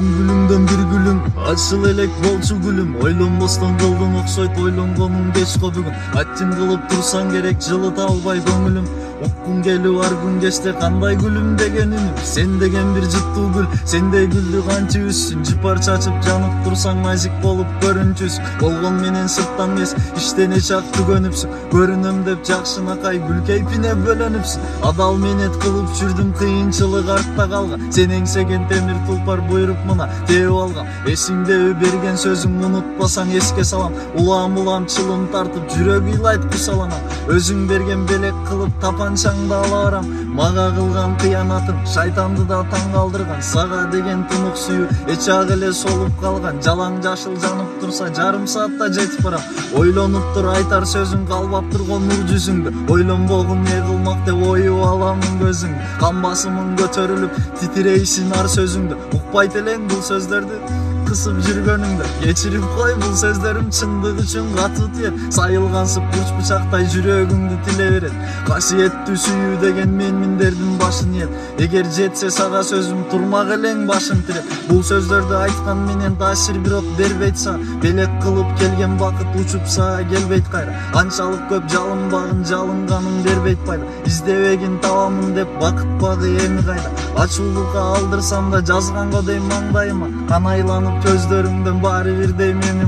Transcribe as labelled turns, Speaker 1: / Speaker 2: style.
Speaker 1: 10 gülüңдөн bir gülüң açыл элек болчу gülüm. Ойлонбостон кылдың окшойт ойлонгонуң кечко бүгүн. Аттың кылып турсаң керек жылыта албай көңүлүм. Уккун келип ар күн кечте кандай гүлүм деген үнүм. Сен деген бир жыттуу гүл, сендей гүлдү канча үзсүн. Жыпар чачып жанып турсаң magic болуп көрүнчүсүң. Болгон менен сырттан эмес, иштен эч ак түгөнүпсүң. Көрүнөм деп жакшынакай гүл кейпине бөлөнүпсүң. Адал менет кылып жүрдүм, кыйынчылык артта калган. Сен эңсеген темир тулпар буйруп мына тээп алгам. Эсиңдеби берген сөзүң, унутпасаң эске салам. Улам чылым тартып жүрөк ыйлайт кусаланам. Өзүң берген белек кылып тапанчаңды ала барам. Мага кылган кыянатың шайтанды да таң калтырган. Сага деген тунук сүйүү эч ак эле солуп калган. Жалаң жашыл жанып турса жарым саатта жетип барам. Ойлонуп тур айтар сөзүң, калбап турган нур жүзүңдү. Ойлонбогум не кылмак деп оюп аламын көзүңдү. Кан басымың көтөрүлүп титирейсин ар сөзүңдү. Укпайт элең бул сөздөрдү кысып жүргөнүңдү. Кечирип кой, бул сөздөрүм чындык үчүн катуу тиет. Сайылгансып бурч бычактай жүрөгүңдү тиле берет. Касиеттүү сүйүү деген мен миндердин башы ниет. Эгер жетсе сага сөзүм, турмак элең башың тиреп. Бул сөздөрдү айткан менен таасир бирок бербейт сага. Белек кылып келген бакыт учуп сага келбейт кайра. Канчалык көп жалынбагын, жалынганың бербейт пайда. Издебегин табамын деп бакыт багы эми кайда. Ачуулукка алдырсам да жазганго дейм маңдайыма. Канайланып көздөрүңдөн баары бир дейм эми